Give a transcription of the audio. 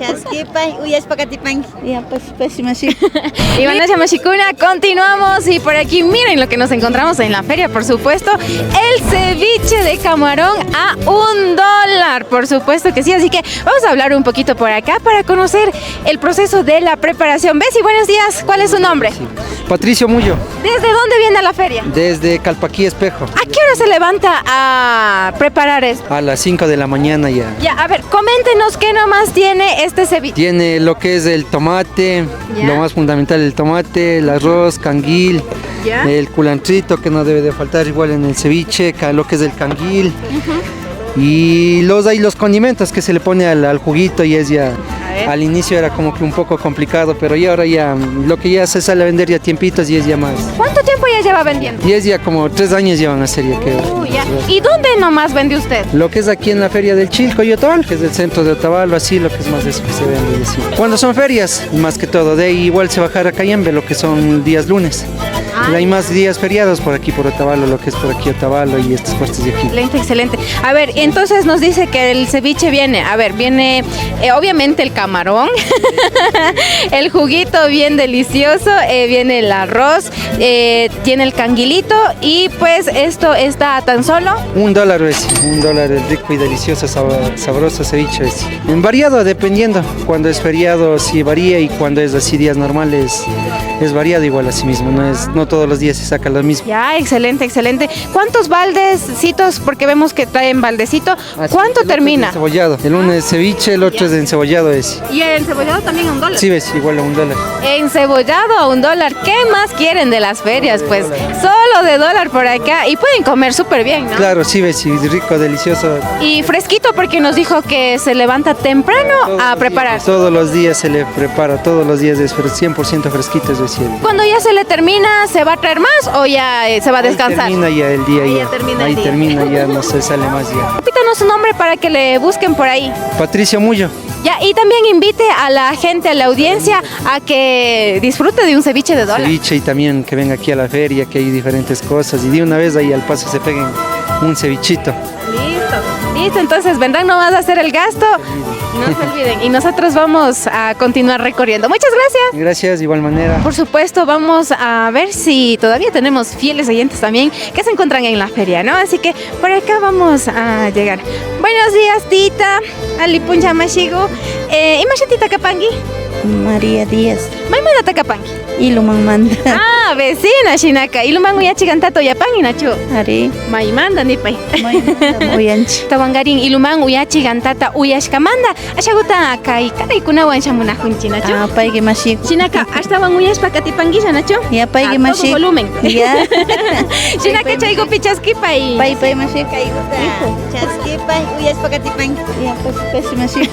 Chaskipay, uyashpakatipanki. Ya, pues, imagínate. Y bueno, Chamashikuna, continuamos y por aquí miren lo que nos encontramos en la feria, por supuesto, el ceviche de camarón a $1, por supuesto que sí, así que vamos a hablar un poquito por acá para conocer el proceso de la preparación. Bessie, buenos días, ¿cuál es su nombre? Patricio Mullo, ¿Desde dónde viene la feria? desde Calpaquí Espejo, ¿A qué hora se levanta a preparar esto? a las 5 de la mañana ya. Ya, a ver, coméntenos qué nomás tiene este ceviche. Tiene lo que es el tomate, Ya. lo más fundamental el tomate, el arroz, canguil, Ya. el culantrito que no debe de faltar igual en el ceviche, lo que es el canguil. Y los condimentos que se le pone al juguito y es ya, ver. al inicio era como que un poco complicado, pero ya ahora ya, lo que ya se sale a vender ya tiempitos y es ya más. ¿Cuánto tiempo ya lleva vendiendo? Y es ya como 3 años llevan a hacer ya que. Ya. ¿Y dónde nomás vende usted? Lo que es aquí en la feria del Chilco y Otavalo, que es el centro de Otavalo, así lo que es más de eso que se vende. Y así. Cuando son ferias, más que todo, de ahí igual se baja a Cayembe, lo que son días lunes. Hay más días feriados por aquí, por Otavalo, lo que es por aquí Otavalo y estas partes de aquí. Excelente, excelente. A ver, entonces nos dice que el ceviche viene, viene obviamente el camarón, el juguito bien delicioso, viene el arroz, tiene el canguilito y pues esto está a tan solo $1 es, $1 el rico y delicioso, sabroso ceviche es. En variado, dependiendo. Cuando es feriado sí varía y cuando es así días normales es variado igual así mismo. No todos los días se saca lo mismo. Ya, excelente, excelente. ¿Cuántos baldecitos? Porque vemos que traen baldecito. Así, ¿Cuánto el otro es termina? Encebollado. El uno es ceviche, el otro es de encebollado es. Y el cebollado también a $1. Sí, ves, igual a $1. Encebollado a $1. ¿Qué más quieren de las ferias? Pues solo de $1 por acá y pueden comer súper bien, ¿no? Claro, sí, ves, y rico, delicioso. Y fresquito porque nos dijo que se levanta temprano a preparar. Todos los días se le prepara, todos los días es 100% fresquito, es decir. Cuando ya se le termina, ¿se va a traer más o ya se va a descansar? Ahí termina ya el día. Ahí ya. ya termina el Ahí día. termina, ya no se sale más ya. Repítanos su nombre para que le busquen por ahí. Patricio Mullo. Ya, y también invite a la gente, a la audiencia, a que disfrute de un ceviche de $1. Ceviche y también que venga aquí a la feria, que hay diferentes cosas. Y de una vez ahí al paso se peguen un cevichito. Listo, entonces vendrán nomás a hacer el gasto. No se olviden. Y nosotros vamos a continuar recorriendo. Muchas gracias. Gracias, de igual manera. Por supuesto, vamos a ver si todavía tenemos fieles oyentes también que se encuentran en la feria, ¿no? Así que por acá vamos a llegar. Buenos días, tita. Alipuncha Mashigo. Imagínate Capangi. María Díaz. Maimana Takapangi. Iluman manda. Ah, vecina, Shinaka. Iluman uyachi gantato yapangi, Nacho. Ari. Maimanda, nipay. Oyanchi. Tawangarin iluman uyachi gantata uyashkamanda. Ashaguta kai kunawan shamunajunchi, Nacho. Ah, paigue mashik. Shinaka, ashtawan uyashpa katipanguilla, Nacho. Ya paigue A todo mashik. volumen. Ya. Shinaka chaygo pichaskipay. Pai mashik. Chaskipay, uyashpakatipanki. Ya, pues, mashik.